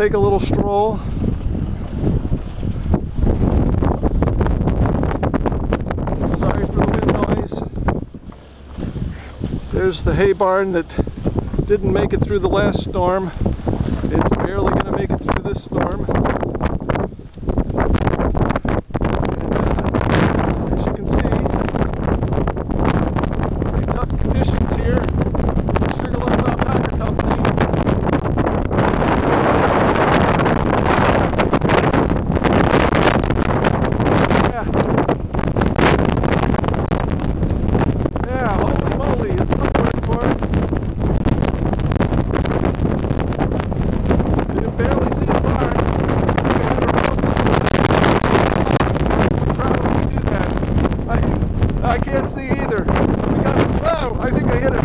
take a little stroll. Sorry for the wind noise. There's the hay barn that didn't make it through the last storm. It's barely going to make it through this storm. And, as you can see, pretty tough conditions here. Sugarloaf Alapaca Company. Yeah, holy moly, is what I'm word for it. You can barely see the barn. We had a rope. Probably do that. I can't see either. We got it. Wow, I think I hit it.